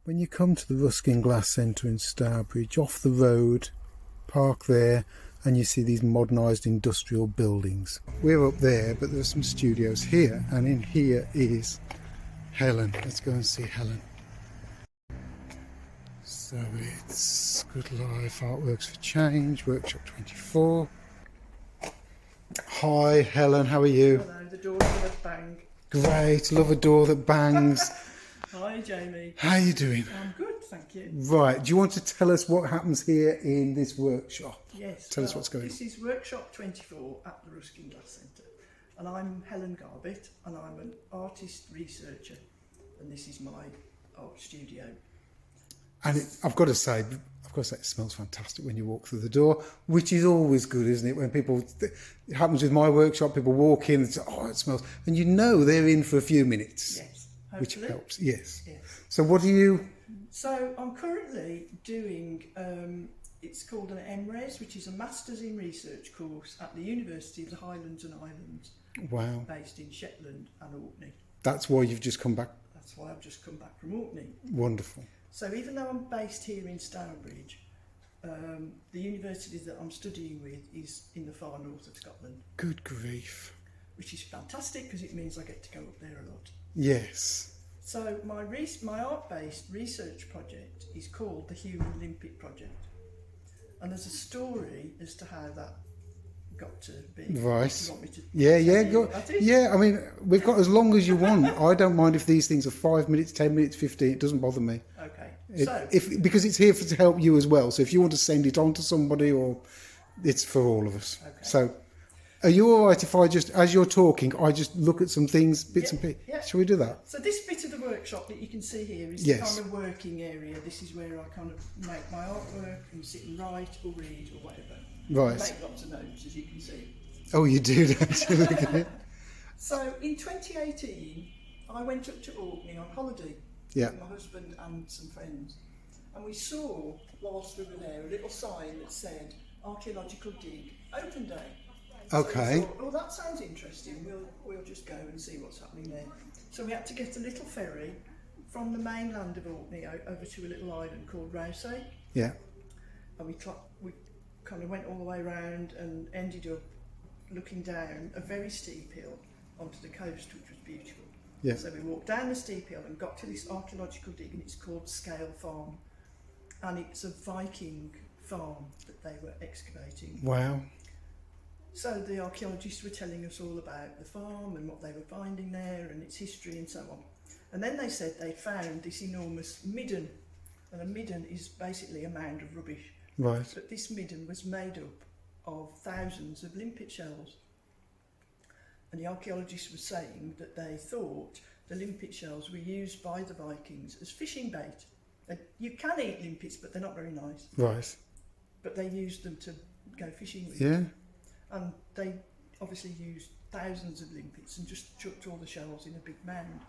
When you come to the Ruskin Glass Centre in Stourbridge, off the road, park there, and you see these modernised industrial buildings. We're up there, but there's some studios here, and in here is Helen. Let's go and see Helen. So it's Good Life, Artworks for Change, Workshop 24. Hi Helen, how are you? Hello, the door's gonna bang. Great, love a door that bangs. Hi Jamie. How are you doing? I'm good, thank you. Right, do you want to tell us what happens here in this workshop? Yes. Tell us what's going on. This is Workshop 24 at the Ruskin Glass Centre, and I'm Helen Garbetts, and I'm an artist researcher, and this is my art studio. And I've got to say, it smells fantastic when you walk through the door, which is always good, isn't it? When people, it happens with my workshop, people walk in and say, oh, it smells, and you know they're in for a few minutes. Yes, which hopefully. helps, yes. Yes. So what do you... So I'm currently doing, it's called an MRes, which is a Masters in Research course at the University of the Highlands and Islands. Wow. Based in Shetland and Orkney. That's why you've just come back? That's why I've just come back from Orkney. Wonderful. So even though I'm based here in Stourbridge, the university that I'm studying with is in the far north of Scotland. Good grief. Which is fantastic because it means I get to go up there a lot. Yes. So my art-based research project is called the Human Limpet Project. And there's a story as to how that got to be. Right. You want me to yeah, I mean, we've got as long as you want. I don't mind if these things are 5 minutes, 10 minutes, 15. It doesn't bother me. Okay. Because it's here to help you as well. So if you want to send it on to somebody, or it's for all of us. Okay. So are you all right if I just, as you're talking, I just look at some things, bits and pieces? Yeah. Shall we do that? So this bit of the workshop that you can see here is Yes. the kind of working area. This is where I kind of make my artwork and sit and write or read or whatever. Right. Make lots of notes, as you can see. Oh, you do, don't you? So in 2018, I went up to Orkney on holiday with my husband and some friends. And we saw, whilst we were there, a little sign that said, Archaeological Dig, Open Day. Okay. So we thought, well, that sounds interesting. We'll just go and see what's happening there. So we had to get a little ferry from the mainland of Orkney over to a little island called Rousay. Yeah. And we kind of went all the way around and ended up looking down a very steep hill onto the coast, which was beautiful. Yeah. So we walked down the steep hill and got to this archaeological dig, and it's called Scale Farm. And it's a Viking farm that they were excavating. Wow. So the archaeologists were telling us all about the farm and what they were finding there and its history and so on. And then they said they found this enormous midden. And a midden is basically a mound of rubbish. Right. But this midden was made up of thousands of limpet shells. And the archaeologists were saying that they thought the limpet shells were used by the Vikings as fishing bait. And you can eat limpets, but they're not very nice. Right. But they used them to go fishing with. Yeah. And they obviously used thousands of limpets and just chucked all the shells in a big mound.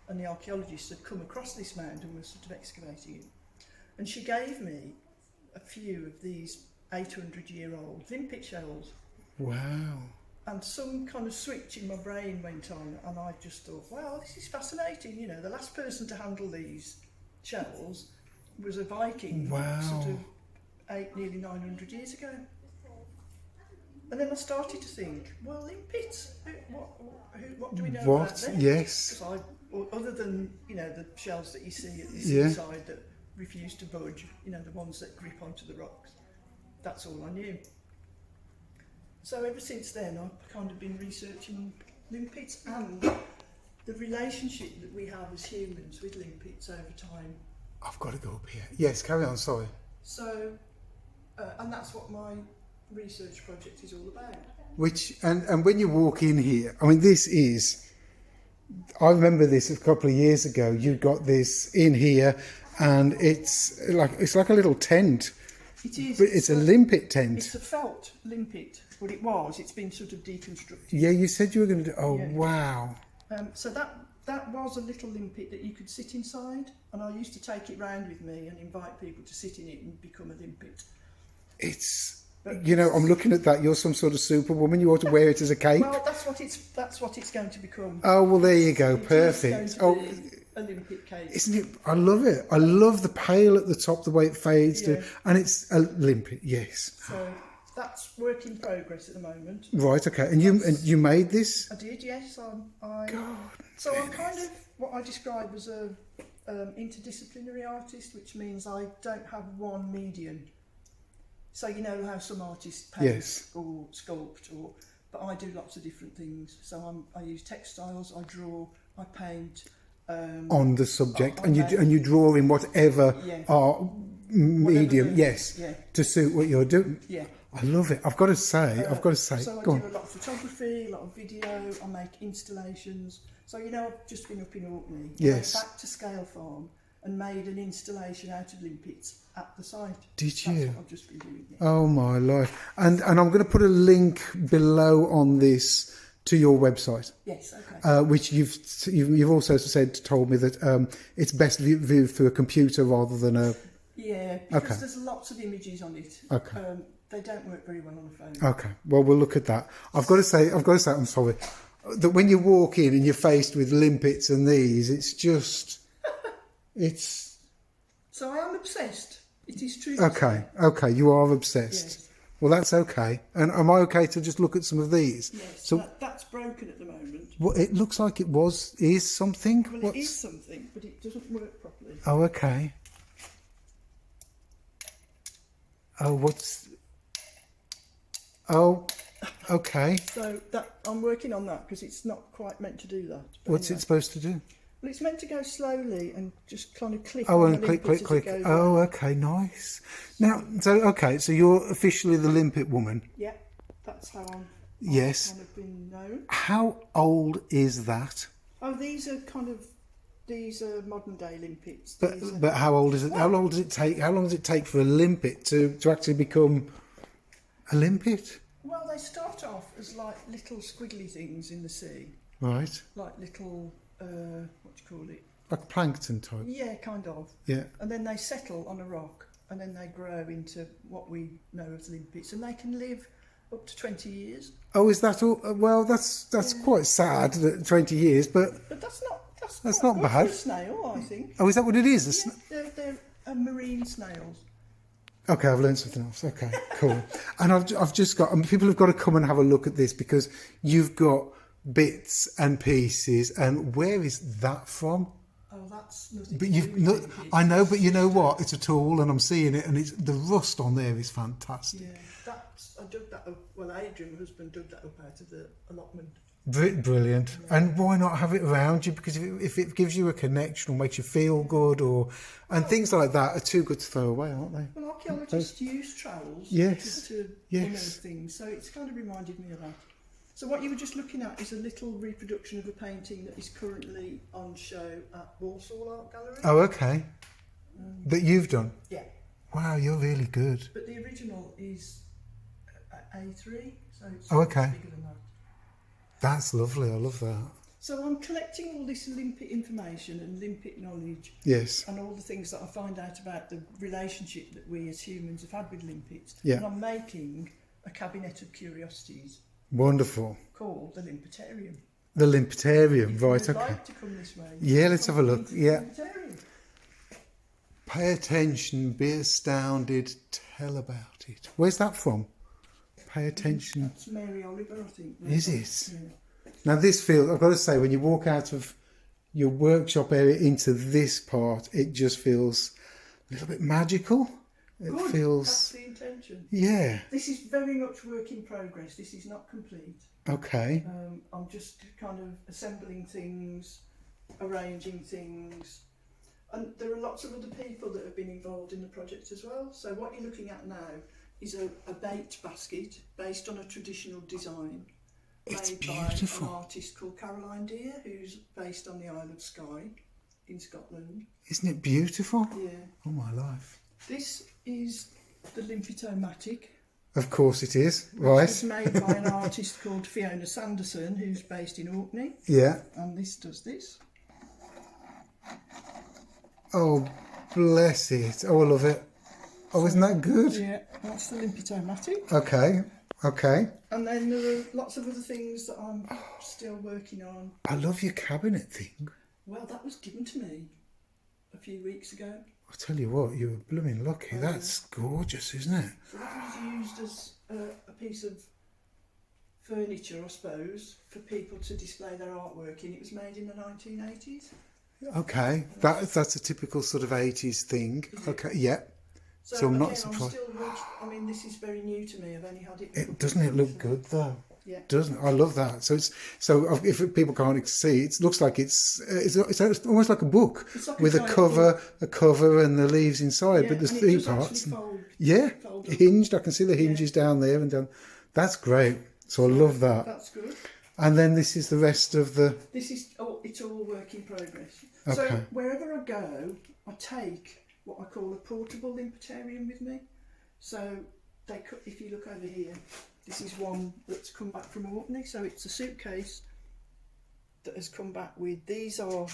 And the archaeologists had come across this mound and were sort of excavating it. And she gave me a few of these 800-year-old limpet shells. Wow. And some kind of switch in my brain went on, and I just thought, wow, this is fascinating. You know, the last person to handle these shells was a Viking. Wow. Sort of nearly 900 years ago. And then I started to think, well, limpets, what do we know about them? Yes. Other than, you know, the shells that you see at the seaside that refuse to budge, you know, the ones that grip onto the rocks. That's all I knew. So ever since then, I've kind of been researching limpets and the relationship that we have as humans with limpets over time. I've got to go up here. Yes, carry on, sorry. So, and that's what my research project is all about. And when you walk in here, I mean, this is, I remember this a couple of years ago, you got this in here and it's like a little tent. It is. But it's a limpet tent. It's a felt limpet. Well, it's been sort of deconstructed. Yeah, you said you were going to do, wow. So that was a little limpet that you could sit inside, and I used to take it round with me and invite people to sit in it and become a limpet. You know, I'm looking at that. You're some sort of superwoman. You ought to wear it as a cape. Well, that's what it's going to become. Oh well, there you go. Perfect. Oh, a limpet cake. Isn't it? I love it. I love the pale at the top, the way it fades to, and it's a limpet. Yes. So that's work in progress at the moment. Right. Okay. And you made this? I did. Yes. God. So I'm kind of what I describe as a interdisciplinary artist, which means I don't have one medium. So you know how some artists paint or sculpt, but I do lots of different things. So I use textiles, I draw, I paint. On the subject, and you draw in whatever art medium, to suit what you're doing. Yeah. I love it. I've got to say. So I go do on. a lot of photography, a lot of video. I make installations. So I've just been up in Orkney. Yes. I went back to Scale Farm and made an installation out of limpets at the site. Did you? That's what I've just been doing. Yeah. Oh my life! And I'm going to put a link below on this to your website. Yes. Okay. Which you've also told me that it's best viewed through a computer rather than a. Yeah, because there's lots of images on it. Okay. They don't work very well on the phone. Okay. Well, we'll look at that. I've got to say, I'm sorry, that when you walk in and you're faced with limpets and these, it's just, it's. So I am obsessed. It is true. Okay. Okay. You are obsessed. Yes. Well, that's okay. And am I okay to just look at some of these? Yes. So that's broken at the moment. well, it looks like is something. Well, it is something, but it doesn't work properly. Oh, okay. Oh, Oh, okay. So I'm working on that because it's not quite meant to do that. What's it supposed to do? Well, it's meant to go slowly and just kind of click. Oh, on and the click. limpets as it goes Oh, on. okay, nice. Now, so you're officially the limpet woman. Yeah, that's how I'm. Yes. Kind of been known. How old is that? Oh, these are modern day limpets. But how old is it? How long does it take? How long does it take for a limpet to actually become a limpet? Well, they start off as like little squiggly things in the sea. Right. Like little, what do you call it? Like plankton type. Yeah, kind of. Yeah. And then they settle on a rock, and then they grow into what we know as limpets, and they can live up to 20 years. Oh, is that all? Well, that's quite sad. That 20 years, but that's not good bad. For a snail, I think. Oh, is that what it is? Yeah, they're marine snails. Okay, I've learned something else. Okay, cool. And I've just got, people have got to come and have a look at this because you've got bits and pieces. And where is that from? Oh, that's nothing. But I know, but you know what? It's a tool, and I'm seeing it, and the rust on there is fantastic. Yeah, I dug that up. Well, Adrian, my husband, dug that up out of the allotment. Brilliant. And why not have it around you? Because if it gives you a connection or makes you feel good, and things like that are too good to throw away, aren't they? Well, archaeologists use trowels to unearth things, so it's kind of reminded me of that. So what you were just looking at is a little reproduction of a painting that is currently on show at Walsall Art Gallery. Oh, okay. That you've done? Yeah. Wow, you're really good. But the original is A3, so it's okay. bigger than that. That's lovely. I love that. So I'm collecting all this limpet information and limpet knowledge. Yes. And all the things that I find out about the relationship that we as humans have had with limpets. Yeah. And I'm making a cabinet of curiosities. Wonderful. Called the Limpetarium. The Limpetarium, If right, you'd okay. like to come this way. Yeah, let's have a look. Yeah. Limpetarium. Pay attention, be astounded, tell about it. Where's that from? Pay attention. That's Mary Oliver, I think. Is it? Yeah. Now this feels, I've got to say, when you walk out of your workshop area into this part, it just feels a little bit magical. It Good. feels... That's the intention. Yeah. This is very much work in progress. This is not complete. Okay. I'm just kind of assembling things, arranging things. And there are lots of other people that have been involved in the project as well. So what you're looking at now is a bait basket based on a traditional design. It's made beautiful. by an artist called Caroline Deer, who's based on the Isle of Skye in Scotland. Isn't it beautiful? Yeah. Oh my life. This is the Limpetomatic. Of course it is. It Right. was made by an artist called Fiona Sanderson, who's based in Orkney. Yeah. And this does this. Oh, bless it. Oh, I love it. Oh, isn't that good? Yeah, that's the Limpetomatic. Okay. Okay. And then there are lots of other things that I'm still working on. I love your cabinet thing. Well, that was given to me a few weeks ago. I tell you what, you were blooming lucky. That's gorgeous, isn't it? So that was used as a piece of furniture, I suppose, for people to display their artwork in. It was made in the 1980s. Okay, that's a typical sort of 80s thing. Okay, yeah. So I'm not surprised. I mean, this is very new to me. I've only had it. Doesn't it look good though? Yeah. Doesn't it? I love that. So if people can't see, it looks like it's almost like a book with a cover and the leaves inside. Yeah, but there's and three it does parts. fold Hinged. I can see the hinges down there and down. That's great. So I love that. That's good. And then this is the rest of the. It's all work in progress. Okay. So wherever I go, I take what I call a portable Limpetarium with me. So if you look over here, this is one that's come back from Orkney. So it's a suitcase that has come back with. These are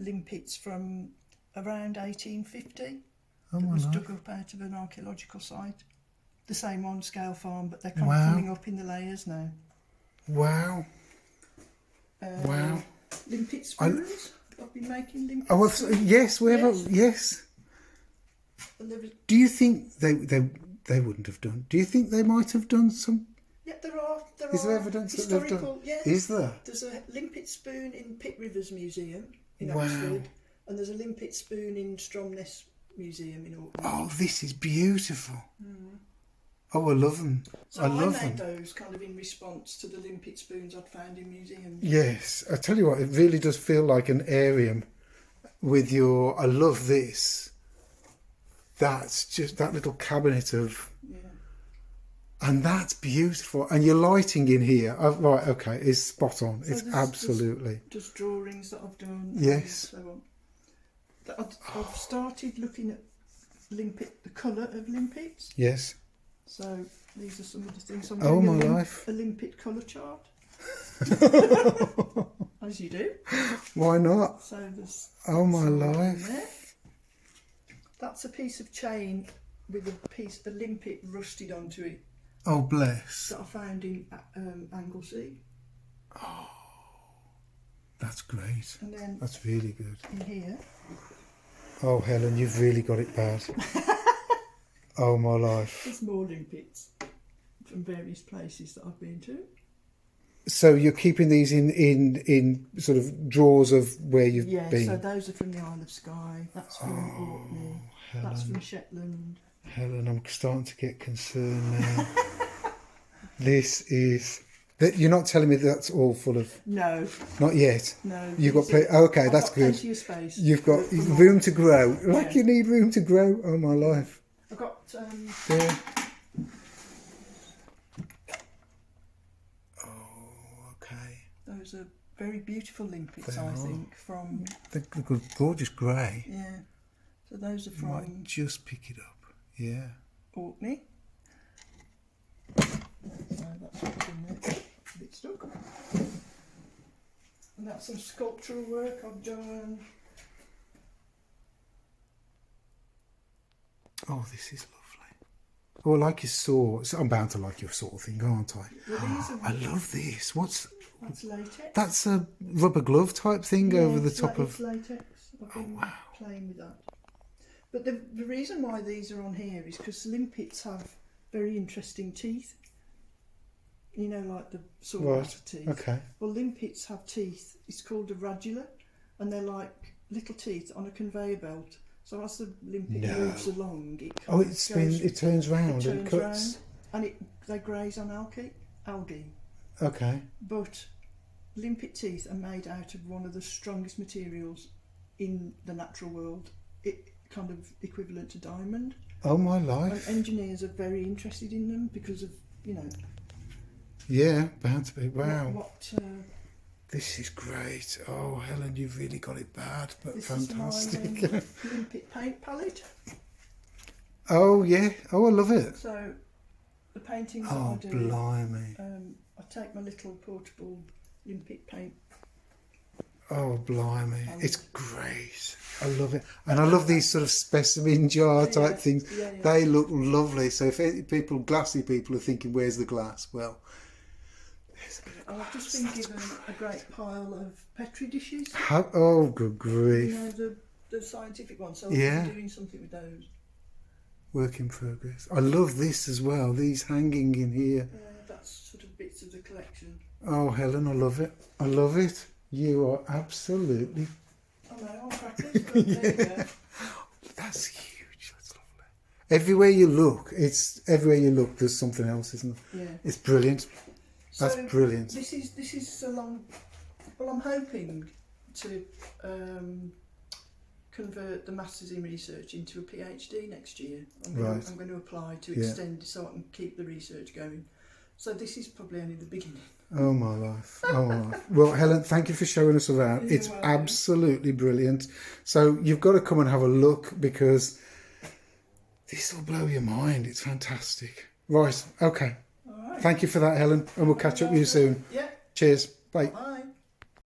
limpets from around 1850. That was dug up out of an archaeological site. The same on Scale Farm, but they're kind of coming up in the layers now. Wow. Wow. Limpet spoons. I've been making limpet spoons. Yes, yes. Do you think they wouldn't have done? Do you think they might have done some? Yeah, there are. Is there evidence that they've done? Yeah. Is there? There's a limpet spoon in Pitt Rivers Museum in Oxford, and there's a limpet spoon in Stromness Museum in Orkney. Oh, this is beautiful. Oh, I love them. So I made those kind of in response to the limpet spoons I'd found in museums. Yes, I tell you what, it really does feel like an Arium with your. I love this. That's just that little cabinet of. Yeah. And that's beautiful. And your lighting in here, right? Okay, is spot on. So it's absolutely. There's drawings that I've done. Yes. And so on. I've started looking at the colour of limpets. Yes. So these are some of the things I'm doing. A limpet colour chart. As you do. Why not? So there's. Oh my life. That's a piece of chain with a limpet rusted onto it. Oh bless. That I found in Anglesey. Oh, that's great. And then that's really good. In here. Oh Helen, you've really got it bad. Oh my life. There's more limpets from various places that I've been to. So you're keeping these in sort of drawers of where you've been? Yeah, so those are from the Isle of Skye. That's from Orkney. Helen. That's from Shetland. Helen, I'm starting to get concerned now. This is... You're not telling me that's all full of... No. Not yet? No. You've got... Okay, that's good. Plenty of space. You've got room to grow. Like you need room to grow. Oh my life. I've got... Yeah. Oh, okay. Those are very beautiful limpets, I think, from... They're gorgeous grey. Yeah. So those are from... You might just pick it up. Yeah. Orkney. So that's what's in there. A bit stuck. And that's some sculptural work I've done. Oh, this is lovely. Oh, I like your saw. I'm bound to like your sort of thing, aren't I? Well, I love this. That's latex. That's a rubber glove type thing over the top of... It's latex. I've been playing with that. But the reason why these are on here is because limpets have very interesting teeth. You know, like the saltwater teeth. Okay. Well, limpets have teeth. It's called a radula, and they're like little teeth on a conveyor belt. So as the limpet moves along, it turns round and cuts. And they graze on algae. Okay. But limpet teeth are made out of one of the strongest materials in the natural world. It kind of equivalent to diamond. Oh my life. And engineers are very interested in them because of, Yeah, bound to be. Wow. What this is great. Oh, Helen, you've really got it bad, but this fantastic. Is my limpet paint palette. Oh yeah. Oh, I love it. So the paintings that I do. Oh, blimey. I take my little portable limpet paint. Oh, blimey. It's great. I love it. And I love these sort of specimen jar type things. Yeah. They look lovely. So if glassy people are thinking, where's the glass? Well, there's a bit of I've just been given a great pile of Petri dishes. Oh, good grief. You know, the scientific ones. So Yeah. I've been doing something with those. Work in progress. I love this as well. These hanging in here. That's sort of bits of the collection. Oh, Helen, I love it. I love it. You are absolutely... I know, I'm practicing. There you go. That's huge. That's lovely. Everywhere you look, there's something else, isn't there? Yeah. It's brilliant. That's So brilliant. This is a long. Well, I'm hoping to convert the Masters in Research into a PhD next year. I'm going to apply to extend so I can keep the research going. So this is probably only the beginning. Oh my life. Oh my life. Well, Helen, thank you for showing us around. It's welcome. absolutely brilliant. So you've got to come and have a look because this will blow your mind. It's fantastic. Right. Okay. All right. Thank you for that, Helen. And we'll catch up with you soon. Yeah. Cheers. Bye. Bye.